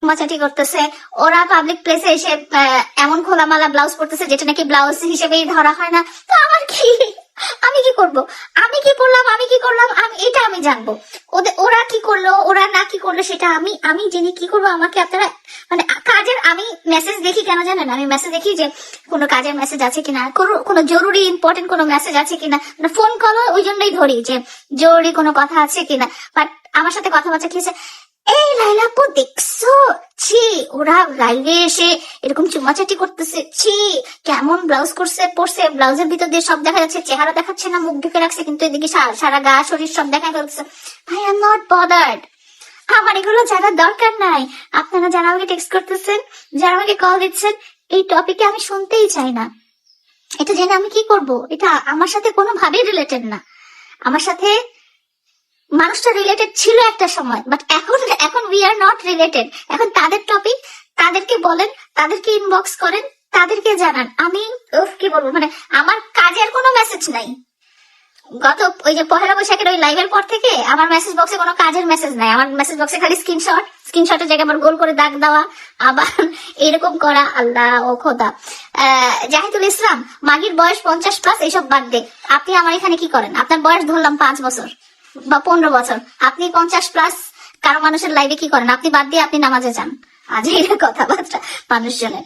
মাচাটি করতেছে, ওরা পাবলিক প্লেসে এসে এমন খোলামালা ব্লাউজ পরতেছে যেটা নাকি ব্লাউজ হিসেবেই ধরা হয় না। তো আমার কি, আমি কি করব? আমি কি পড়লাম, আমি কি করলাম, আমি এটা আমি জানবো। ওরা কি করলো, ওরা না কি করলো সেটা আমি জেনে কি করবো? আমাকে আপনারা মানে কাজের, আমি মেসেজ দেখি কেন জানেন? আমি মেসেজ দেখি যে কোনো কাজের মেসেজ আছে কিনা, কোনো জরুরি ইম্পর্টেন্ট কোনো মেসেজ আছে কিনা, মানে ফোন কলও ওই জন্যই ধরি যে জরুরি কোনো কথা আছে কিনা। বাট আমার সাথে কথাবার্তা কি আছে, এই লাইলা আপু দেখছো, ছি ওরা লাইভে এসে এরকম চুমাচাটি করতেছে, ছি কেমন ব্লাউজ পরছে, ব্লাউজের ভিতর দিয়ে সব দেখা যাচ্ছে, চেহারা দেখাচ্ছে না, মুখ ঢুকে রাখছে, কিন্তু এদিকে সারা গা শরীর সব দেখা যাচ্ছে। আই এম নট বদার্ড, আমার এগুলো জানার দরকার নাই। আপনারা যারা আমাকে টেক্সট করতেছেন, যারা আমাকে কল দিচ্ছেন, এই টপিকে আমি শুনতেই চাই না। এটা জেনে আমি কি করব? এটা আমার সাথে কোনোভাবেই রিলেটেড না। আমার সাথে মানুষটা রিলেটেড ছিল একটা সময়, বাট এখন উই আর নট রিলেটেড। এখন তাদের টপিক, তাদেরকে বলেন, তাদেরকে ইনবক্স করেন, তাদেরকে জানান। আমি কি বলবো, মানে আমার কাজের কোনো মেসেজ নাই। গত ওই যে পহেলা বৈশাখের ওই লাইভের পর থেকে আমার মেসেজ বক্সে কোনো কাজের মেসেজ নাই। আমার মেসেজ বক্সে খালি স্ক্রিনশটের জায়গায় আমার গোল করে দাগ দেওয়া, আবার এরকম করা। আল্লাহ ও খোদা। জাহিদুল ইসলাম, মাগির বয়স 50+ এইসব বাদ দে। আপনি আমার এখানে কি করেন? আপনার বয়স ধরলাম 5 বছর বা 15 বছর, আপনি 50+ কারো মানুষের লাইভে কি করেন? আপনি বাদ দিয়ে আপনি নামাজে যান। আজ এই কথাবার্তা মানুষজনের।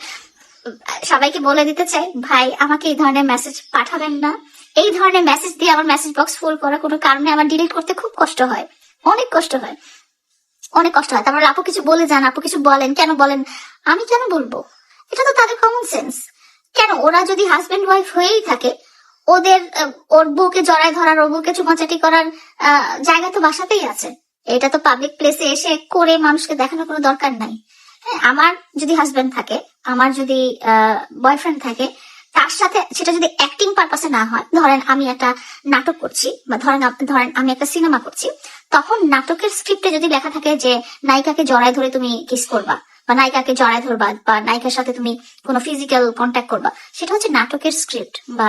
সবাইকে বলে দিতে চাই, ভাই আমাকে এই ধরনের মেসেজ পাঠাবেন না। এই ধরনের মেসেজ দিয়ে আমার মেসেজ বক্স ফুল করার কোনো কারণে আমার ডিলিট করতে খুব কষ্ট হয়, অনেক কষ্ট হয়, অনেক কষ্ট হয়। তারপরে আপু কিছু বলে যান, আপু কিছু বলেন, কেন বলেন? আমি কেন বলবো? এটা তো তাদের কমন সেন্স। কেন ওরা যদি হাজবেন্ড ওয়াইফ হয়েই থাকে, ওদের ওর বউকে জড়ায় ধরার, ওর বউকে চুমাচাটি করার জায়গা তো বাসাতেই আছে। এটা তো পাবলিক প্লেসে এসে করে মানুষকে দেখানোর কোনো দরকার নাই। হ্যাঁ, আমার যদি হাজবেন্ড থাকে, আমার যদি বয়ফ্রেন্ড থাকে, তার সাথে সেটা যদি অ্যাক্টিং পারপাসে না হয়, ধরেন আমি একটা নাটক করছি বা ধরেন আমি একটা সিনেমা করছি, তখন নাটকের স্ক্রিপ্টে যদি লেখা থাকে যে নায়িকাকে জড়ায় ধরে তুমি কিস করবা, বা নায়িকাকে জড়ায় ধরবা, বা নায়িকার সাথে তুমি কোনো ফিজিক্যাল কন্ট্যাক্ট করবা, সেটা হচ্ছে নাটকের স্ক্রিপ্ট বা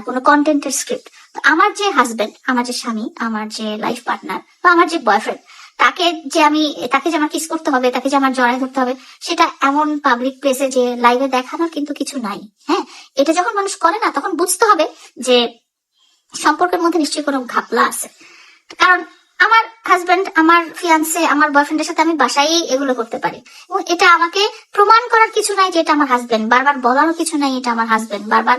কোনো কন্টেন্টের স্ক্রিপ্ট। আমার যে হাজবেন্ড, আমার যে স্বামী, আমার যে লাইফ পার্টনার বা আমার যে বয়ফ্রেন্ড, তাকে যে আমার কিস করতে হবে, তাকে যে আমার জড়ায় ধরতে হবে, সেটা এমন পাবলিক প্লেসে যে লাইভে দেখানোর কিন্তু কিছু নাই। হ্যাঁ, এটা যখন মানুষ করে না, তখন বুঝতে হবে যে সম্পর্কের মধ্যে নিশ্চয়ই কোনো ঘাপলা আছে। কারণ আমার হাজবেন্ড, আমার ফিয়ান্সে, আমার বয়ফ্রেন্ডের সাথে আমি বাসায় এগুলো করতে পারি, এবং এটা আমাকে প্রমাণ করার কিছু নাই যে এটা আমার হাজবেন্ড, বারবার বলারও কিছু নাই এটা আমার হাজবেন্ড, বারবার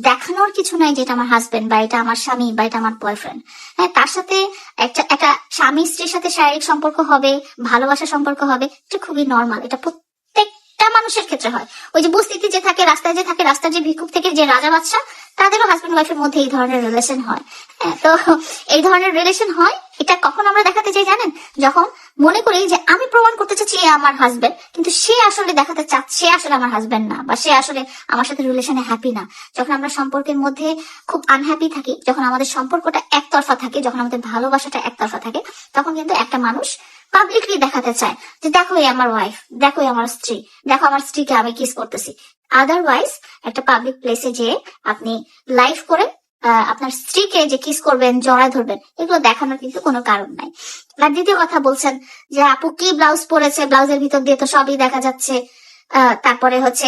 দেখানোর কিছু নাই যে এটা আমার হাজবেন্ড বা এটা আমার স্বামী বা এটা আমার বয়ফ্রেন্ড। হ্যাঁ, তার সাথে একটা স্বামী স্ত্রীর সাথে শারীরিক সম্পর্ক হবে, ভালোবাসার সম্পর্ক হবে, এটা খুবই নর্মাল। এটা প্রত্যেকটা মানুষের ক্ষেত্রে হয়। ওই যে বস্তিতে যে থাকে, রাস্তায় যে থাকে, রাস্তার যে ভিক্ষুক থেকে যে রাজা বাদশা, তাদেরও হাজবেন্ড ওয়াইফের মধ্যে এই ধরনের রিলেশন হয়। হ্যাঁ, তো এই ধরনের রিলেশন হয়। এটা কখন আমরা দেখাতে চাই জানেন? যখন মনে করি যে আমি প্রমাণ করতে চাচ্ছি এ আমার হাজবেন্ড, কিন্তু সে আসলে দেখাতে চাচ্ছে সে আসলে আমার হাজবেন্ড না, বা সে আসলে আমার সাথে রিলেশনে হ্যাপি না। যখন আমরা সম্পর্কের মধ্যে খুব আনহ্যাপি থাকি, যখন আমাদের সম্পর্কটা একতরফা থাকে, যখন আমাদের ভালোবাসাটা একতরফা থাকে, তখন কিন্তু একটা মানুষ পাবলিকলি দেখাতে চায় যে দেখো এই আমার ওয়াইফ, দেখো এই আমার স্ত্রী, দেখো আমার স্ত্রীকে আমি কিস করতেছি। আদারওয়াইজ একটা পাবলিক প্লেসে যে আপনি লাইভ করে আপনার স্ত্রীকে যে কিস করবেন, জড়ায় ধরবেন, এগুলো দেখানোর কিন্তু কোনো কারণ নাই। আর দ্বিতীয় কথা বলছেন যে আপু কি ব্লাউজ পরেছে, ব্লাউজের ভিতর দিয়ে তো সবই দেখা যাচ্ছে, তারপরে হচ্ছে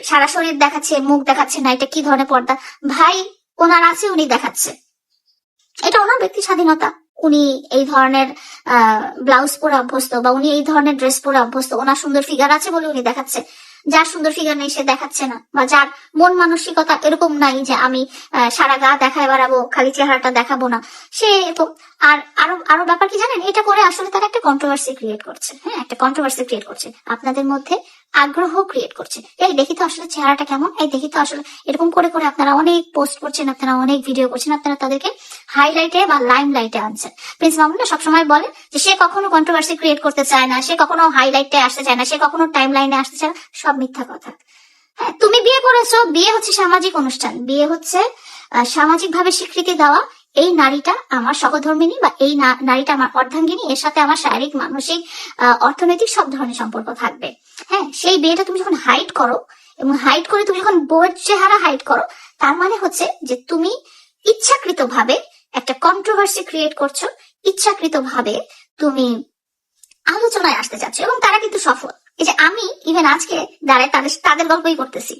সারা শরীর দেখাচ্ছে, মুখ দেখাচ্ছে না, এটা কি ধরনের পর্দা? ভাই, ওনার আছে, উনি দেখাচ্ছে, এটা ওনার ব্যক্তি স্বাধীনতা। উনি এই ধরনের ব্লাউজ পরে অভ্যস্ত, বা উনি এই ধরনের ড্রেস পরে অভ্যস্ত, ওনার সুন্দর ফিগার আছে বলে উনি দেখাচ্ছে। যার সুন্দর ফিগার নেই সে দেখাচ্ছে না, বা যার মন মানসিকতা এরকম নাই যে আমি সারা গা দেখায় বেড়াবো, খালি চেহারাটা দেখাবো না, সে তো। আর আরো আরো ব্যাপার কি জানেন? এটা করে আসলে তারা একটা কন্ট্রোভার্সি ক্রিয়েট করছে। হ্যাঁ, একটা কন্ট্রোভার্সি ক্রিয়েট করছে, আপনাদের মধ্যে আগ্রহ ক্রিয়েট করছে। এই দেখি তো আসলে চেহারাটা কেমন, এই দেখি তো আসলে, এরকম করে করে আপনারা অনেক পোস্ট করছেন, আপনারা অনেক ভিডিও করছেন, আপনারা তাদেরকে হাইলাইটে বা লাইম লাইটে আনছেন। প্রিন্স মামুন সবসময় বলে যে সে কখনো কন্ট্রোভার্সি ক্রিয়েট করতে চায় না, সে কখনো হাইলাইটে আসতে চায় না, সে কখনো টাইম লাইনে আসতে চায় না, সব মিথ্যা কথা। হ্যাঁ, তুমি বিয়ে করেছো, বিয়ে হচ্ছে সামাজিক অনুষ্ঠান, বিয়ে হচ্ছে সামাজিক ভাবে স্বীকৃতি দেওয়া এই নারীটা আমার সহধর্মিনী, বা এই নারীটা আমার অর্ধাঙ্গিনী, এর সাথে আমার শারীরিক, মানসিক, অর্থনৈতিক সব ধরনের সম্পর্ক থাকবে। হ্যাঁ, সেই বিয়েটা তুমি যখন হাইড করো, এবং হাইড করে তুমি যখন বউয়ের চেহারা হাইড করো, তার মানে হচ্ছে যে তুমি ইচ্ছাকৃত ভাবে একটা কন্ট্রোভার্সি ক্রিয়েট করছো, ইচ্ছাকৃত ভাবে তুমি আলোচনায় আসতে চাচ্ছ, এবং তারা কিন্তু সফল। এই যে আমি ইভেন আজকে দাঁড়ায় তাদের গল্পই করতেছি।